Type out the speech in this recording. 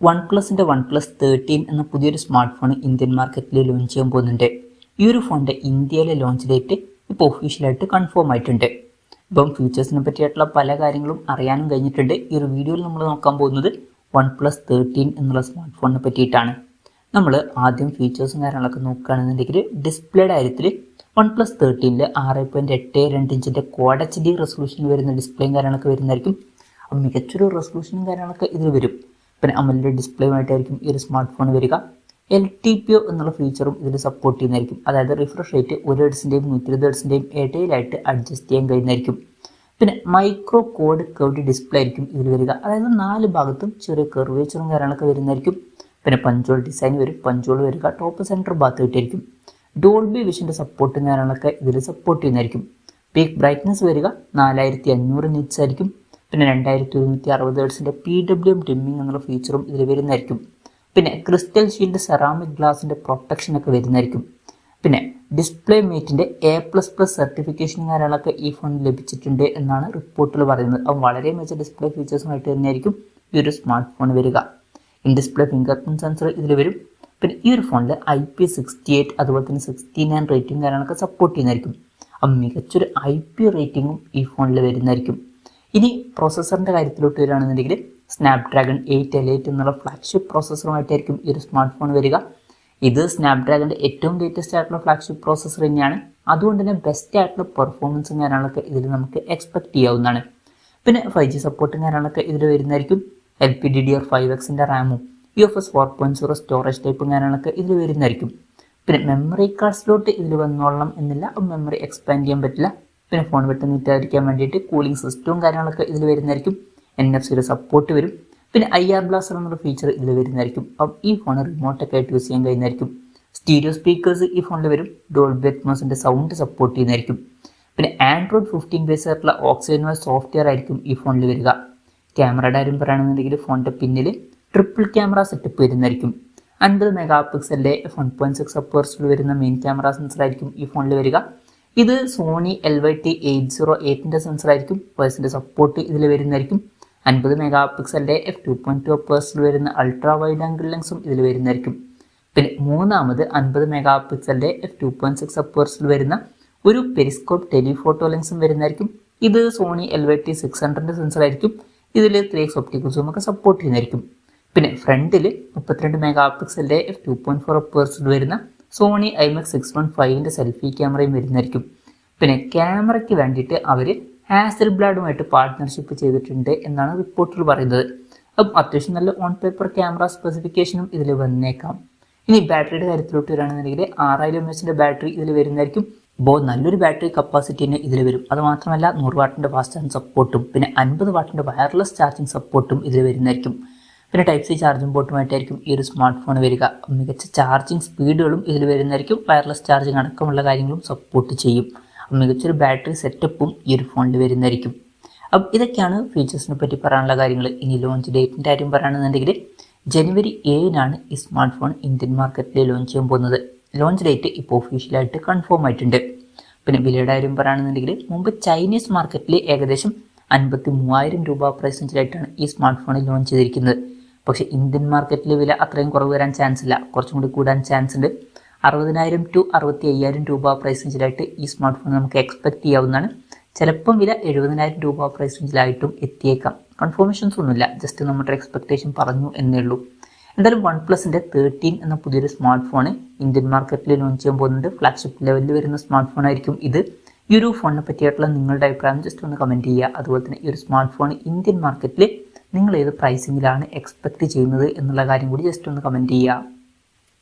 One പ്ലസിൻ്റെ OnePlus 13 എന്ന പുതിയൊരു smart phone Indian മാർക്കറ്റിൽ ലോഞ്ച് ചെയ്യാൻ പോകുന്നുണ്ട്. ഈ ഒരു ഫോണിൻ്റെ ഇന്ത്യയിലെ ലോഞ്ച് ഡേറ്റ് ഇപ്പോൾ ഒഫീഷ്യലായിട്ട് കൺഫേം ആയിട്ടുണ്ട്. ഇപ്പം ഫീച്ചേഴ്സിനെ പറ്റിയിട്ടുള്ള പല കാര്യങ്ങളും അറിയാനും കഴിഞ്ഞിട്ടുണ്ട്. ഈ ഒരു വീഡിയോയിൽ നമ്മൾ നോക്കാൻ പോകുന്നത് OnePlus 13 എന്നുള്ള സ്മാർട്ട് ഫോണിനെ പറ്റിയിട്ടാണ്. നമ്മൾ ആദ്യം ഫീച്ചേഴ്സും കാര്യങ്ങളൊക്കെ നോക്കുകയാണെന്നുണ്ടെങ്കിൽ ഡിസ്പ്ലേയുടെ കാര്യത്തിൽ OnePlus 13 6.82 ഇഞ്ചിൻ്റെ ക്വാഡ് HD റെസൊല്യൂഷനിൽ വരുന്ന ഡിസ്പ്ലേയും കാര്യങ്ങളൊക്കെ വരുന്നതായിരിക്കും. അപ്പം മികച്ചൊരു റെസൊല്യൂഷനും കാര്യങ്ങളൊക്കെ ഇതിൽ വരും. പിന്നെ AMOLED ഡിസ്പ്ലേയുമായിട്ടായിരിക്കും ഈ ഒരു സ്മാർട്ട് ഫോൺ വരിക. LTPO എന്നുള്ള ഫീച്ചറും ഇതിൽ സപ്പോർട്ട് ചെയ്യുന്നതായിരിക്കും. അതായത് റിഫ്രഷ് റേറ്റ് 1 ഹെർട്സിൻ്റെയും 120 ഹെർട്സിൻ്റെയും ഇടയിലായിട്ട് അഡ്ജസ്റ്റ് ചെയ്യാൻ കഴിയുന്നതായിരിക്കും. പിന്നെ മൈക്രോ കോഡ് കർവ്ഡ് ഡിസ്പ്ലേ ആയിരിക്കും ഇതിൽ വരിക. അതായത് 4 ഭാഗത്തും ചെറിയ കർവേച്ചറും കാര്യങ്ങളൊക്കെ വരുന്നതായിരിക്കും. പിന്നെ പഞ്ചോൾ ഡിസൈൻ വരും. പഞ്ചോൾ വരിക ടോപ്പ് സെൻറ്റർ ഭാഗത്തായിട്ടായിരിക്കും. ഡോൾബി വിഷൻ്റെ സപ്പോർട്ടും കാര്യങ്ങളൊക്കെ ഇതിൽ സപ്പോർട്ട് ചെയ്യുന്നതായിരിക്കും. പീക്ക് ബ്രൈറ്റ്നസ് വരിക 4500 നിറ്റ്സ് ആയിരിക്കും. പിന്നെ 2160 ഹെർട്സിൻ്റെ PWM ഡിമ്മിങ് എന്നുള്ള ഫീച്ചറും ഇതിൽ വരുന്നതായിരിക്കും. പിന്നെ ക്രിസ്റ്റൽ ഷീൽഡ് സെറാമിക് ഗ്ലാസിൻ്റെ പ്രൊട്ടക്ഷനൊക്കെ വരുന്നതായിരിക്കും. പിന്നെ ഡിസ്പ്ലേ മേറ്റിൻ്റെ A++ സർട്ടിഫിക്കേഷനും കാര്യങ്ങളൊക്കെ ഈ ഫോണിൽ ലഭിച്ചിട്ടുണ്ട് എന്നാണ് റിപ്പോർട്ടിൽ പറയുന്നത്. അപ്പം വളരെ മികച്ച ഡിസ്പ്ലേ ഫീച്ചേഴ്സുമായിട്ട് തന്നെയായിരിക്കും ഈ ഒരു സ്മാർട്ട് ഫോൺ വരിക. In display finger print sensor ഇതിൽ വരും. പിന്നെ ഈ ഒരു ഫോണിൽ IP68 അതുപോലെ തന്നെ 69 റേറ്റിംഗ് കാര്യങ്ങളൊക്കെ സപ്പോർട്ട് ചെയ്യുന്നതായിരിക്കും. അപ്പം മികച്ചൊരു IP റേറ്റിംഗും ഈ ഫോണിൽ വരുന്നതായിരിക്കും. ഇനി പ്രോസസ്സറിൻ്റെ കാര്യത്തിലോട്ട് വരികയാണെന്നുണ്ടെങ്കിൽ സ്നാപ്ഡ്രാഗൺ 8Elite എന്നുള്ള ഫ്ലാഗ്ഷിപ്പ് പ്രോസസ്സറുമായിട്ടായിരിക്കും ഈ ഒരു സ്മാർട്ട് ഫോൺ വരിക. ഇത് സ്നാപ്ഡ്രാഗൻ്റെ ഏറ്റവും ലേറ്റസ്റ്റ് ആയിട്ടുള്ള ഫ്ലാഗ്ഷിപ്പ് പ്രോസസ്സർ തന്നെയാണ്. അതുകൊണ്ട് തന്നെ ബെസ്റ്റ് ആയിട്ടുള്ള പെർഫോമൻസും കാര്യങ്ങളൊക്കെ ഇതിൽ നമുക്ക് എക്സ്പെക്ട് ചെയ്യാവുന്നതാണ്. പിന്നെ 5G സപ്പോർട്ടും കാര്യങ്ങളൊക്കെ ഇതിൽ വരുന്നതായിരിക്കും. LPDDR5Xൻ്റെ റാമും UFS 4.0 സ്റ്റോറേജ് ടൈപ്പും കാര്യങ്ങളൊക്കെ ഇതിൽ വരുന്നതായിരിക്കും. പിന്നെ മെമ്മറി കാർഡ് സ്ലോട്ട് ഇതിൽ വന്നോളണം എന്നില്ല. മെമ്മറി എക്സ്പാൻഡ് ചെയ്യാൻ പറ്റില്ല. പിന്നെ ഫോൺ പെട്ടെന്ന് നീറ്റായിരിക്കാൻ വേണ്ടിയിട്ട് കൂളിംഗ് സിസ്റ്റവും കാര്യങ്ങളൊക്കെ ഇതിൽ വരുന്നതായിരിക്കും. NFC-യുടെ സപ്പോർട്ട് വരും. പിന്നെ IR ബ്ലാസ്റ്റർ എന്നുള്ള ഫീച്ചർ ഇതിൽ വരുന്നതായിരിക്കും. അപ്പം ഈ ഫോൺ റിമോട്ടൊക്കെ ആയിട്ട് യൂസ് ചെയ്യാൻ കഴിയുന്നതായിരിക്കും. സ്റ്റീരിയോ സ്പീക്കേഴ്സ് ഈ ഫോണിൽ വരും. ഡോൾബി അറ്റ്മോസിൻ്റെ സൗണ്ട് സപ്പോർട്ട് ചെയ്യുന്നതായിരിക്കും. പിന്നെ Android 15 ബേസ് ആയിട്ടുള്ള ഓക്സിജൻ സോഫ്റ്റ്വെയർ ആയിരിക്കും ഈ ഫോണിൽ വരിക. ക്യാമറയുടെ കാര്യം പറയുകയാണെന്നുണ്ടെങ്കിൽ ഫോണിൻ്റെ പിന്നിൽ ട്രിപ്പിൾ ക്യാമറ സെറ്റപ്പ് വരുന്നതായിരിക്കും. 50 മെഗാ പിക്സലിൻ്റെ 1.6 അപ്പേഴ്സിൽ വരുന്ന മെയിൻ ക്യാമറ സെൻസർ ആയിരിക്കും ഈ ഫോണിൽ വരിക. ഇത് സോണി LYT808ൻ്റെ സെൻസർ ആയിരിക്കും. വോയിസിൻ്റെ സപ്പോർട്ട് ഇതിൽ വരുന്നതായിരിക്കും. 50 മെഗാ പിക്സലിൻ്റെ f2.2 അപ്പേഴ്സിൽ വരുന്ന അൾട്രാ വൈഡ് ആംഗിൾ ലെൻസും ഇതിൽ വരുന്നതായിരിക്കും. പിന്നെ മൂന്നാമത് 50 മെഗാ പിക്സലിൻ്റെ f2.6 അപ്പേഴ്സിൽ വരുന്ന ഒരു പെരിസ്കോപ്പ് ടെലിഫോട്ടോ ലെൻസും വരുന്നതായിരിക്കും. ഇത് സോണി LYT600ൻ്റെ സെൻസർ ആയിരിക്കും. ഇതിൽ 3x ഒപ്റ്റിക്കൽ സൂം ഒക്കെ സപ്പോർട്ട് ചെയ്യുന്നതായിരിക്കും. പിന്നെ ഫ്രണ്ടിൽ 32 മെഗാ പിക്സലിൻ്റെ f2.4 അപ്പേഴ്സിൽ വരുന്ന സോണി IMX615ൻ്റെ സെൽഫി ക്യാമറയും വരുന്നതായിരിക്കും. പിന്നെ ക്യാമറയ്ക്ക് വേണ്ടിയിട്ട് അവർ ഹാസൽബ്ലാഡുമായിട്ട് പാർട്ട്ണർഷിപ്പ് ചെയ്തിട്ടുണ്ട് എന്നാണ് റിപ്പോർട്ടിൽ പറയുന്നത്. അപ്പം അത്യാവശ്യം നല്ല ഓൺ പേപ്പർ ക്യാമറ സ്പെസിഫിക്കേഷനും ഇതിൽ വന്നേക്കാം. ഇനി ബാറ്ററിയുടെ കാര്യത്തിലോട്ട് വരികയാണെന്നുണ്ടെങ്കിൽ 6000 mAh ബാറ്ററി ഇതിൽ വരുന്നതായിരിക്കും. അപ്പോൾ നല്ലൊരു ബാറ്ററി കപ്പാസിറ്റി തന്നെ ഇതിൽ വരും. അതുമാത്രമല്ല 100 വാട്ടിൻ്റെ ഫാസ്റ്റ് ചാർജിങ് സപ്പോർട്ടും പിന്നെ 50 വാട്ടിൻ്റെ വയർലെസ് ചാർജിങ് സപ്പോർട്ടും ഇതിൽ വരുന്നതായിരിക്കും. പിന്നെ Type-C ചാർജിങ് പോർട്ടുമായിട്ടായിരിക്കും ഈ ഒരു സ്മാർട്ട് ഫോൺ വരിക. മികച്ച ചാർജിങ് സ്പീഡുകളും ഇതിൽ വരുന്നതായിരിക്കും. വയർലെസ് ചാർജിങ് അടക്കമുള്ള കാര്യങ്ങളും സപ്പോർട്ട് ചെയ്യും. മികച്ചൊരു ബാറ്ററി സെറ്റപ്പും ഈ ഒരു ഫോണിൽ വരുന്നതായിരിക്കും. അപ്പം ഇതൊക്കെയാണ് ഫീച്ചേഴ്സിനെ പറ്റി പറയാനുള്ള കാര്യങ്ങൾ. ഇനി ലോഞ്ച് ഡേറ്റിൻ്റെ കാര്യം പറയുകയാണെന്നുണ്ടെങ്കിൽ January 7 ഈ സ്മാർട്ട് ഫോൺ ഇന്ത്യൻ മാർക്കറ്റിൽ ലോഞ്ച് ചെയ്യാൻ പോകുന്നത്. ലോഞ്ച് ഡേറ്റ് ഇപ്പോൾ ഒഫീഷ്യലായിട്ട് കൺഫേം ആയിട്ടുണ്ട്. പിന്നെ വിലയുടെ കാര്യം പറയുകയാണെന്നുണ്ടെങ്കിൽ മുമ്പ് ചൈനീസ് മാർക്കറ്റിൽ ഏകദേശം 53,000 രൂപ പ്രൈസ് റേഞ്ചിലായിട്ടാണ് ഈ സ്മാർട്ട് ഫോണിൽ ലോഞ്ച് ചെയ്തിരിക്കുന്നത്. പക്ഷേ ഇന്ത്യൻ മാർക്കറ്റിൽ വില അത്രയും കുറവ് വരാൻ ചാൻസ് ഇല്ല. കുറച്ചും കൂടി കൂടാൻ ചാൻസ് ഉണ്ട്. 60,000 to 65,000 രൂപ പ്രൈസ് റേഞ്ചിലായിട്ട് ഈ സ്മാർട്ട് ഫോൺ നമുക്ക് എക്സ്പെക്ട് ചെയ്യാവുന്നതാണ്. ചിലപ്പം വില 70,000 രൂപ പ്രൈസ് റേഞ്ചിലായിട്ടും എത്തിയേക്കാം. കൺഫർമേഷൻസ് ഒന്നുമില്ല, ജസ്റ്റ് നമ്മുടെ എക്സ്പെക്ടേഷൻ പറഞ്ഞു എന്നേ ഉള്ളൂ. എന്തായാലും OnePlus 13 എന്ന പുതിയൊരു സ്മാർട്ട് ഫോൺ ഇന്ത്യൻ മാർക്കറ്റിൽ ലോഞ്ച് ചെയ്യാൻ പോകുന്നുണ്ട്. ഫ്ലാഗ്ഷിപ്പ് ലെവലിൽ വരുന്ന സ്മാർട്ട് ഫോൺ ആയിരിക്കും ഇത്. ഈ ഒരു ഫോണിനെ പറ്റിയിട്ടുള്ള നിങ്ങളുടെ അഭിപ്രായം ജസ്റ്റ് ഒന്ന് കമൻറ്റ് ചെയ്യുക. അതുപോലെ തന്നെ ഈ ഒരു സ്മാർട്ട് ഫോൺ ഇന്ത്യൻ മാർക്കറ്റിൽ നിങ്ങൾ ഏത് പ്രൈസിങ്ങിലാണ് എക്സ്പെക്ട് ചെയ്യുന്നത് എന്നുള്ള കാര്യം കൂടി ജസ്റ്റ് ഒന്ന് കമൻറ്റ് ചെയ്യുക.